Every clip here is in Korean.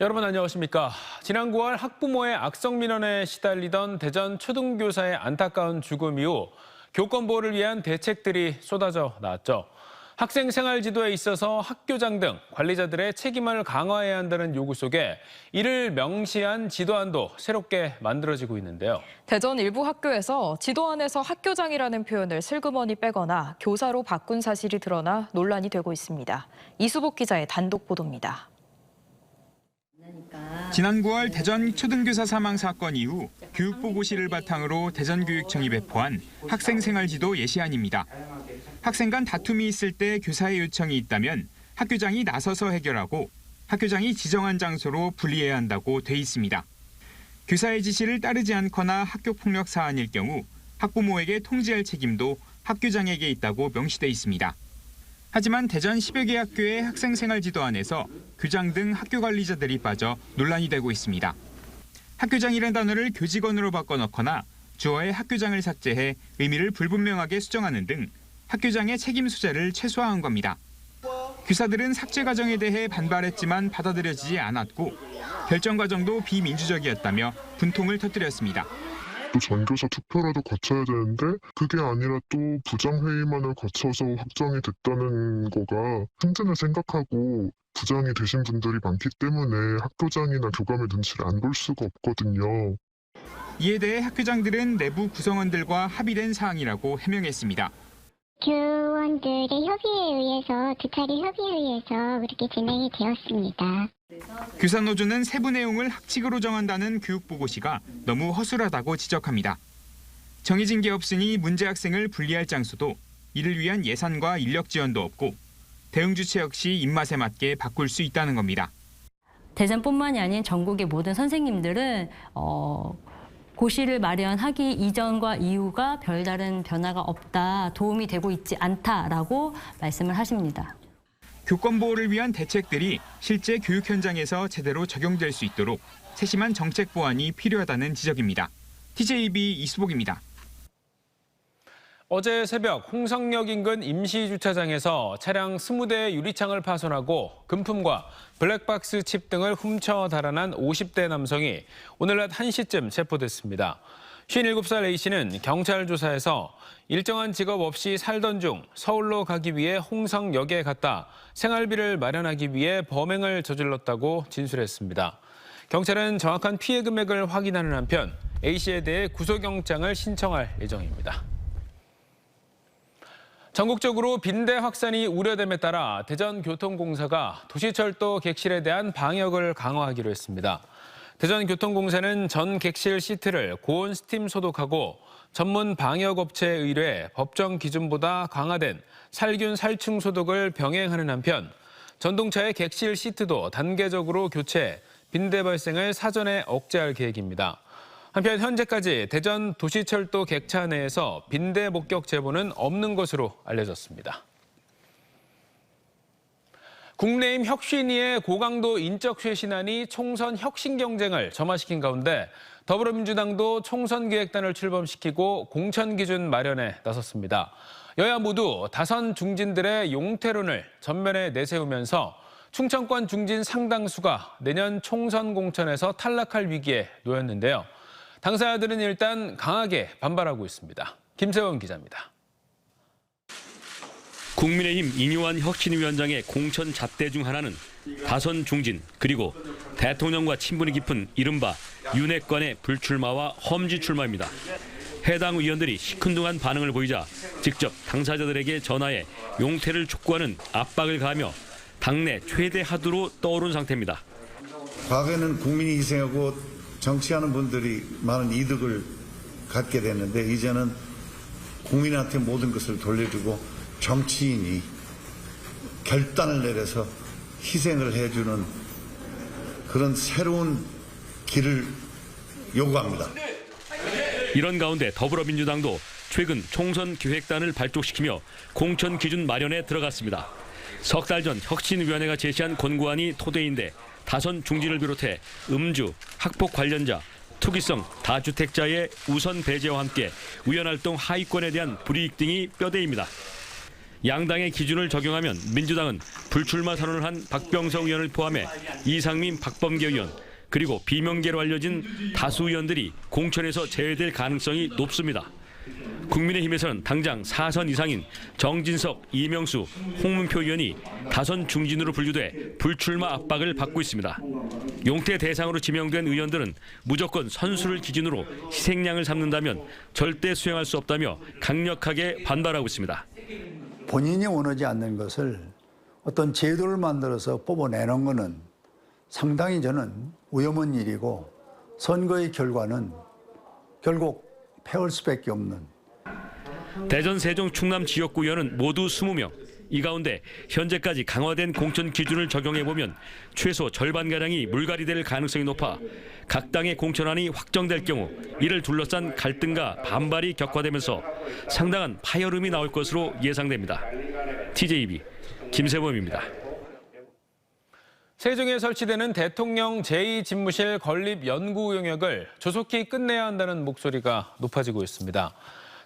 여러분 안녕하십니까. 지난 9월 학부모의 악성민원에 시달리던 대전 초등교사의 안타까운 죽음 이후 교권 보호를 위한 대책들이 쏟아져 나왔죠. 학생 생활 지도에 있어서 학교장 등 관리자들의 책임을 강화해야 한다는 요구 속에 이를 명시한 지도안도 새롭게 만들어지고 있는데요. 대전 일부 학교에서 지도안에서 학교장이라는 표현을 슬그머니 빼거나 교사로 바꾼 사실이 드러나 논란이 되고 있습니다. 이수복 기자의 단독 보도입니다. 지난 9월 대전 초등교사 사망 사건 이후 교육보고시를 바탕으로 대전교육청이 배포한 학생생활지도 예시안입니다. 학생 간 다툼이 있을 때 교사의 요청이 있다면 학교장이 나서서 해결하고 학교장이 지정한 장소로 분리해야 한다고 돼 있습니다. 교사의 지시를 따르지 않거나 학교폭력 사안일 경우 학부모에게 통지할 책임도 학교장에게 있다고 명시돼 있습니다. 하지만 대전 10여 개 학교의 학생생활지도안에서 교장 등 학교 관리자들이 빠져 논란이 되고 있습니다. 학교장이라는 단어를 교직원으로 바꿔넣거나 주어의 학교장을 삭제해 의미를 불분명하게 수정하는 등 학교장의 책임 수재를 최소화한 겁니다. 교사들은 삭제 과정에 대해 반발했지만 받아들여지지 않았고 결정 과정도 비민주적이었다며 분통을 터뜨렸습니다. 또 전교사 투표라도 거쳐야 되는데 그게 아니라 또 부장회의만을 거쳐서 확정이 됐다는 거가 현재는 생각하고 부장이 되신 분들이 많기 때문에 학교장이나 교감의 눈치를 안 볼 수가 없거든요. 이에 대해 학교장들은 내부 구성원들과 합의된 사항이라고 해명했습니다. 교원들의 협의에 의해서, 두 차례 협의에 의해서 그렇게 진행이 되었습니다. 교사노조는 세부 내용을 학칙으로 정한다는 교육보고시가 너무 허술하다고 지적합니다. 정해진 게 없으니 문제 학생을 분리할 장소도 이를 위한 예산과 인력 지원도 없고 대응 주체 역시 입맛에 맞게 바꿀 수 있다는 겁니다. 대전뿐만이 아닌 전국의 모든 선생님들은 고시를 마련하기 이전과 이후가 별다른 변화가 없다, 도움이 되고 있지 않다라고 말씀을 하십니다. 교권 보호를 위한 대책들이 실제 교육 현장에서 제대로 적용될 수 있도록 세심한 정책 보완이 필요하다는 지적입니다. TJB 이수복입니다. 어제 새벽 홍성역 인근 임시주차장에서 차량 20대의 유리창을 파손하고 금품과 블랙박스 칩 등을 훔쳐 달아난 50대 남성이 오늘 낮 1시쯤 체포됐습니다. 57살 A씨는 경찰 조사에서 일정한 직업 없이 살던 중 서울로 가기 위해 홍성역에 갔다 생활비를 마련하기 위해 범행을 저질렀다고 진술했습니다. 경찰은 정확한 피해 금액을 확인하는 한편 A씨에 대해 구속영장을 신청할 예정입니다. 전국적으로 빈대 확산이 우려됨에 따라 대전교통공사가 도시철도 객실에 대한 방역을 강화하기로 했습니다. 대전교통공사는 전 객실 시트를 고온 스팀 소독하고 전문 방역업체에 의뢰해 법정 기준보다 강화된 살균 살충 소독을 병행하는 한편 전동차의 객실 시트도 단계적으로 교체해 빈대 발생을 사전에 억제할 계획입니다. 한편 현재까지 대전 도시철도 객차 내에서 빈대 목격 제보는 없는 것으로 알려졌습니다. 국내임 혁신위의 고강도 인적 쇄신안이 총선 혁신 경쟁을 점화시킨 가운데 더불어민주당도 총선기획단을 출범시키고 공천 기준 마련에 나섰습니다. 여야 모두 다선 중진들의 용태론을 전면에 내세우면서 충청권 중진 상당수가 내년 총선 공천에서 탈락할 위기에 놓였는데요. 당사자들은 일단 강하게 반발하고 있습니다. 김세원 기자입니다. 국민의힘 인요한 혁신위원장의 공천 잣대 중 하나는 다선 중진 그리고 대통령과 친분이 깊은 이른바 윤핵관의 불출마와 험지 출마입니다. 해당 의원들이 시큰둥한 반응을 보이자 직접 당사자들에게 전화해 용태를 촉구하는 압박을 가하며 당내 최대 하두로 떠오른 상태입니다. 과거에는 국민이 희생하고 정치하는 분들이 많은 이득을 갖게 됐는데 이제는 국민한테 모든 것을 돌려주고 정치인이 결단을 내려서 희생을 해주는 그런 새로운 길을 요구합니다. 이런 가운데 더불어민주당도 최근 총선 기획단을 발족시키며 공천 기준 마련에 들어갔습니다. 석 달 전 혁신위원회가 제시한 권고안이 토대인데 다선 중진을 비롯해 음주, 학폭 관련자, 투기성, 다주택자의 우선 배제와 함께 의원활동 하위권에 대한 불이익 등이 뼈대입니다. 양당의 기준을 적용하면 민주당은 불출마 선언을 한 박병석 의원을 포함해 이상민, 박범계 의원 그리고 비명계로 알려진 다수 의원들이 공천에서 제외될 가능성이 높습니다. 국민의힘에서는 당장 4선 이상인 정진석, 이명수, 홍문표 의원이 다선 중진으로 분류돼 불출마 압박을 받고 있습니다. 용태 대상으로 지명된 의원들은 무조건 선수를 기준으로 희생양을 삼는다면 절대 수용할 수 없다며 강력하게 반발하고 있습니다. 본인이 원하지 않는 것을 어떤 제도를 만들어서 뽑아내는 것은 상당히 저는 위험한 일이고 선거의 결과는 결국 패할 수밖에 없는. 대전, 세종, 충남 지역구 의원은 모두 20명. 이 가운데 현재까지 강화된 공천 기준을 적용해보면 최소 절반가량이 물갈이될 가능성이 높아 각 당의 공천안이 확정될 경우 이를 둘러싼 갈등과 반발이 격화되면서 상당한 파열음이 나올 것으로 예상됩니다. TJB 김세범입니다. 세종에 설치되는 대통령 제2집무실 건립 연구 용역을 조속히 끝내야 한다는 목소리가 높아지고 있습니다.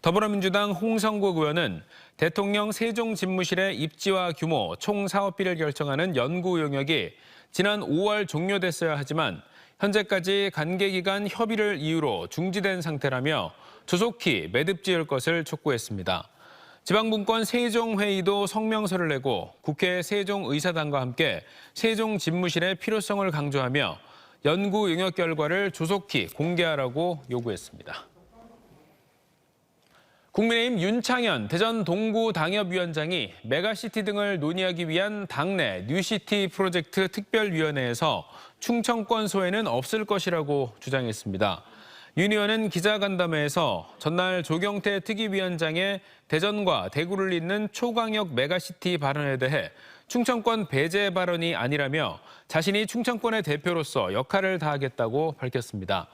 더불어민주당 홍성국 의원은 대통령 세종집무실의 입지와 규모, 총 사업비를 결정하는 연구 용역이 지난 5월 종료됐어야 하지만 현재까지 관계기관 협의를 이유로 중지된 상태라며 조속히 매듭 지을 것을 촉구했습니다. 지방분권 세종회의도 성명서를 내고 국회 세종의사당과 함께 세종집무실의 필요성을 강조하며 연구 용역 결과를 조속히 공개하라고 요구했습니다. 국민의힘 윤창현 대전 동구 당협위원장이 메가시티 등을 논의하기 위한 당내 뉴시티 프로젝트 특별위원회에서 충청권 소외는 없을 것이라고 주장했습니다. 윤 의원은 기자간담회에서 전날 조경태 특위위원장의 대전과 대구를 잇는 초강력 메가시티 발언에 대해 충청권 배제 발언이 아니라며 자신이 충청권의 대표로서 역할을 다하겠다고 밝혔습니다.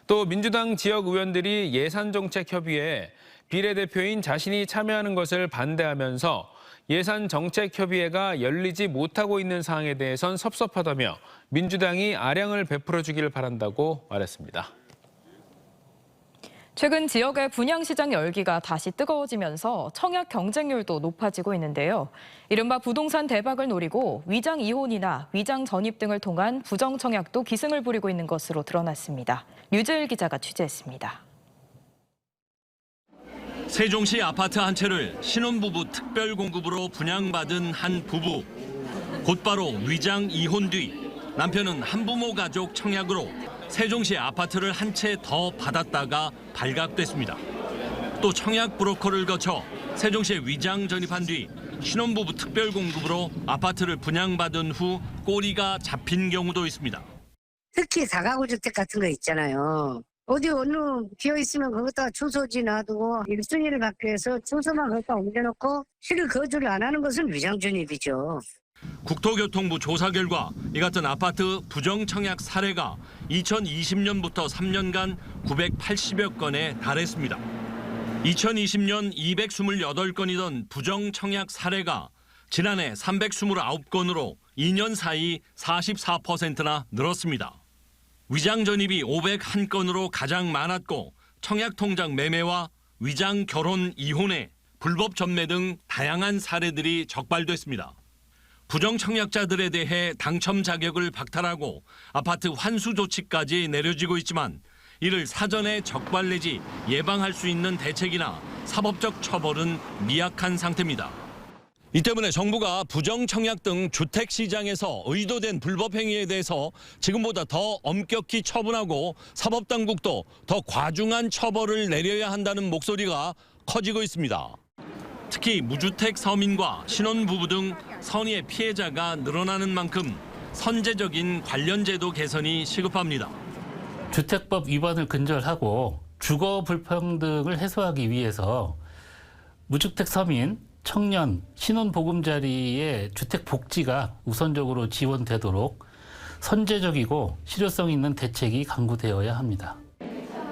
또 민주당 지역 의원들이 예산정책협의회에 비례대표인 자신이 참여하는 것을 반대하면서 예산정책협의회가 열리지 못하고 있는 사항에 대해선 섭섭하다며 민주당이 아량을 베풀어 주길 바란다고 말했습니다. 최근 지역의 분양시장 열기가 다시 뜨거워지면서 청약 경쟁률도 높아지고 있는데요. 이른바 부동산 대박을 노리고 위장 이혼이나 위장 전입 등을 통한 부정 청약도 기승을 부리고 있는 것으로 드러났습니다. 류재일 기자가 취재했습니다. 세종시 아파트 한 채를 신혼부부 특별공급으로 분양받은 한 부부. 곧바로 위장 이혼 뒤 남편은 한부모 가족 청약으로 세종시 아파트를 한 채 더 받았다가 발각됐습니다. 또 청약 브로커를 거쳐 세종시에 위장 전입한 뒤 신혼부부 특별공급으로 아파트를 분양받은 후 꼬리가 잡힌 경우도 있습니다. 특히 다가구 주택 같은 거 있잖아요. 어디 어느 비어있으면 거기다가 주소지 놔두고 1순위를 받기 위해서 주소만 거기다 옮겨놓고 실을 거주를 안 하는 것은 위장 전입이죠. 국토교통부 조사 결과 이 같은 아파트 부정 청약 사례가 2020년부터 3년간 980여 건에 달했습니다. 2020년 228건이던 부정 청약 사례가 지난해 329건으로 2년 사이 44%나 늘었습니다. 위장 전입이 501건으로 가장 많았고 청약 통장 매매와 위장 결혼 이혼에 불법 전매 등 다양한 사례들이 적발됐습니다. 부정 청약자들에 대해 당첨 자격을 박탈하고 아파트 환수 조치까지 내려지고 있지만 이를 사전에 적발 내지 예방할 수 있는 대책이나 사법적 처벌은 미약한 상태입니다. 이 때문에 정부가 부정 청약 등 주택 시장에서 의도된 불법 행위에 대해서 지금보다 더 엄격히 처분하고 사법 당국도 더 과중한 처벌을 내려야 한다는 목소리가 커지고 있습니다. 특히 무주택 서민과 신혼부부 등 선의의 피해자가 늘어나는 만큼 선제적인 관련 제도 개선이 시급합니다. 주택법 위반을 근절하고 주거 불평등을 해소하기 위해서 무주택 서민, 청년, 신혼보금자리의 주택 복지가 우선적으로 지원되도록 선제적이고 실효성 있는 대책이 강구되어야 합니다.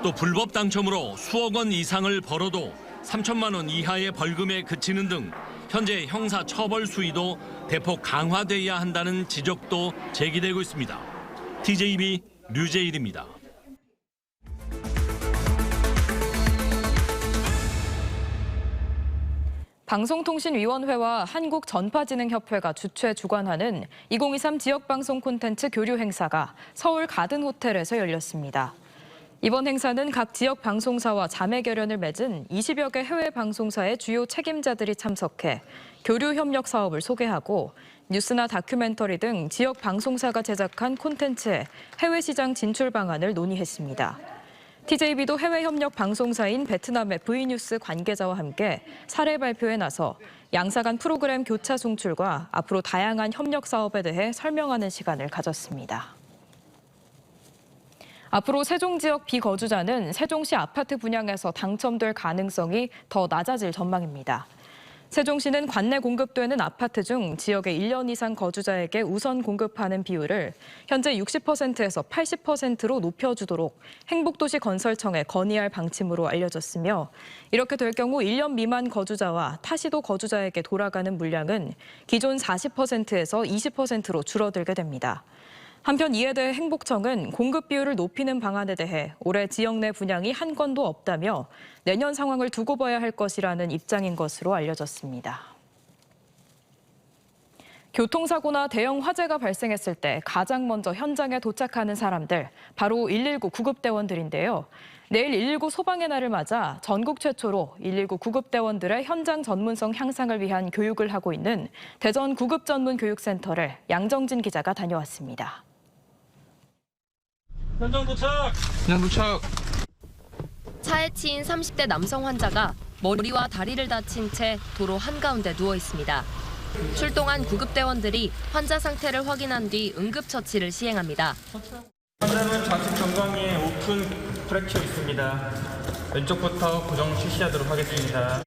또 불법 당첨으로 수억 원 이상을 벌어도 3천만 원 이하의 벌금에 그치는 등 현재 형사 처벌 수위도 대폭 강화돼야 한다는 지적도 제기되고 있습니다. TJB 류재일입니다. 방송통신위원회와 한국전파진흥협회가 주최 주관하는 2023 지역방송 콘텐츠 교류 행사가 서울 가든호텔에서 열렸습니다. 이번 행사는 각 지역 방송사와 자매 결연을 맺은 20여 개 해외 방송사의 주요 책임자들이 참석해 교류 협력 사업을 소개하고 뉴스나 다큐멘터리 등 지역 방송사가 제작한 콘텐츠의 해외 시장 진출 방안을 논의했습니다. TJB도 해외 협력 방송사인 베트남의 V뉴스 관계자와 함께 사례 발표에 나서 양사 간 프로그램 교차 송출과 앞으로 다양한 협력 사업에 대해 설명하는 시간을 가졌습니다. 앞으로 세종 지역 비거주자는 세종시 아파트 분양에서 당첨될 가능성이 더 낮아질 전망입니다. 세종시는 관내 공급되는 아파트 중 지역의 1년 이상 거주자에게 우선 공급하는 비율을 현재 60%에서 80%로 높여주도록 행복도시건설청에 건의할 방침으로 알려졌으며 이렇게 될 경우 1년 미만 거주자와 타시도 거주자에게 돌아가는 물량은 기존 40%에서 20%로 줄어들게 됩니다. 한편 이에 대해 행복청은 공급 비율을 높이는 방안에 대해 올해 지역 내 분양이 한 건도 없다며 내년 상황을 두고 봐야 할 것이라는 입장인 것으로 알려졌습니다. 교통사고나 대형 화재가 발생했을 때 가장 먼저 현장에 도착하는 사람들, 바로 119 구급대원들인데요. 내일 119 소방의 날을 맞아 전국 최초로 119 구급대원들의 현장 전문성 향상을 위한 교육을 하고 있는 대전 구급전문교육센터를 양정진 기자가 다녀왔습니다. 현장 도착! 현장 도착! 차에 치인 30대 남성 환자가 머리와 다리를 다친 채 도로 한가운데 누워 있습니다. 출동한 구급대원들이 환자 상태를 확인한 뒤 응급처치를 시행합니다. 환자는 좌측 정강이에 오픈 프랙처 있습니다. 왼쪽부터 고정 실시하도록 하겠습니다.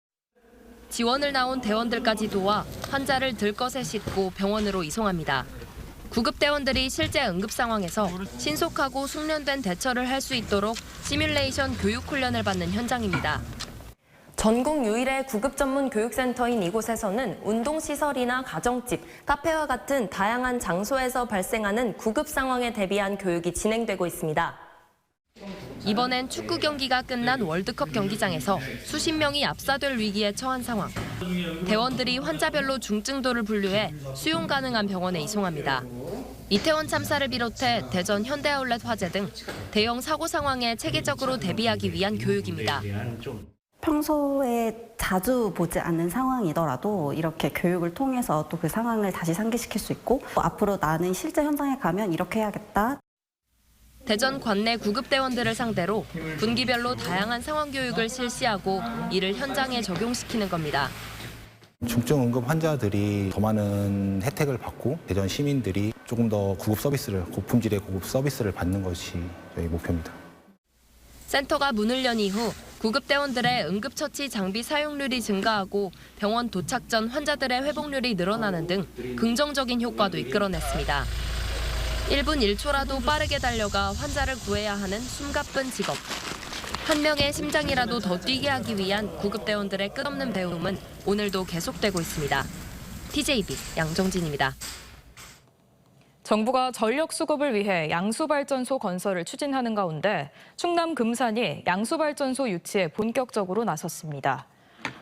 지원을 나온 대원들까지 도와 환자를 들것에 싣고 병원으로 이송합니다. 구급대원들이 실제 응급 상황에서 신속하고 숙련된 대처를 할 수 있도록 시뮬레이션 교육 훈련을 받는 현장입니다. 전국 유일의 구급 전문 교육센터인 이곳에서는 운동시설이나 가정집, 카페와 같은 다양한 장소에서 발생하는 구급 상황에 대비한 교육이 진행되고 있습니다. 이번엔 축구 경기가 끝난 월드컵 경기장에서 수십 명이 압사될 위기에 처한 상황. 대원들이 환자별로 중증도를 분류해 수용 가능한 병원에 이송합니다. 이태원 참사를 비롯해 대전 현대아울렛 화재 등 대형 사고 상황에 체계적으로 대비하기 위한 교육입니다. 평소에 자주 보지 않는 상황이더라도 이렇게 교육을 통해서 또 그 상황을 다시 상기시킬 수 있고 앞으로 나는 실제 현장에 가면 이렇게 해야겠다. 대전 관내 구급대원들을 상대로 분기별로 다양한 상황 교육을 실시하고 이를 현장에 적용시키는 겁니다. 중증 응급 환자들이 더 많은 혜택을 받고 대전 시민들이 조금 더 구급 서비스를, 고품질의 구급 서비스를 받는 것이 저희 목표입니다. 센터가 문을 연 이후 구급대원들의 응급처치 장비 사용률이 증가하고 병원 도착 전 환자들의 회복률이 늘어나는 등 긍정적인 효과도 이끌어냈습니다. 1분 1초라도 빠르게 달려가 환자를 구해야 하는 숨가쁜 직업. 한 명의 심장이라도 더 뛰게 하기 위한 구급대원들의 끝없는 배움은 오늘도 계속되고 있습니다. TJB 양정진입니다. 정부가 전력 수급을 위해 양수발전소 건설을 추진하는 가운데 충남 금산이 양수발전소 유치에 본격적으로 나섰습니다.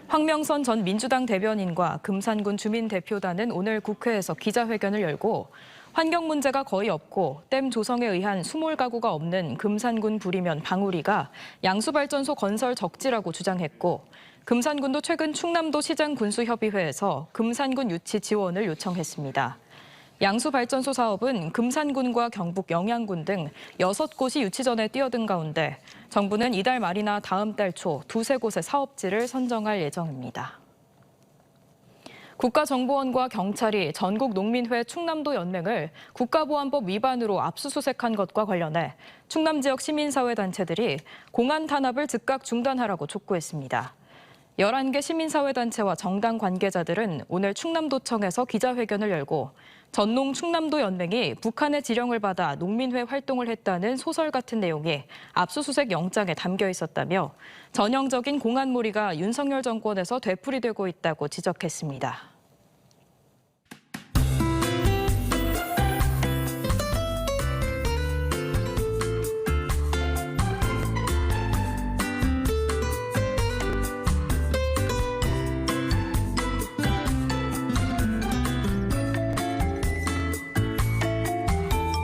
황명선 전 민주당 대변인과 금산군 주민대표단은 오늘 국회에서 기자회견을 열고 환경 문제가 거의 없고 댐 조성에 의한 수몰 가구가 없는 금산군 부리면 방우리가 양수발전소 건설 적지라고 주장했고 금산군도 최근 충남도 시장군수협의회에서 금산군 유치 지원을 요청했습니다. 양수발전소 사업은 금산군과 경북 영양군 등 6곳이 유치전에 뛰어든 가운데 정부는 이달 말이나 다음 달 초 두세 곳의 사업지를 선정할 예정입니다. 국가정보원과 경찰이 전국농민회 충남도 연맹을 국가보안법 위반으로 압수수색한 것과 관련해 충남 지역 시민사회단체들이 공안 탄압을 즉각 중단하라고 촉구했습니다. 11개 시민사회단체와 정당 관계자들은 오늘 충남도청에서 기자회견을 열고 전농 충남도 연맹이 북한의 지령을 받아 농민회 활동을 했다는 소설 같은 내용이 압수수색 영장에 담겨 있었다며 전형적인 공안몰이가 윤석열 정권에서 되풀이되고 있다고 지적했습니다.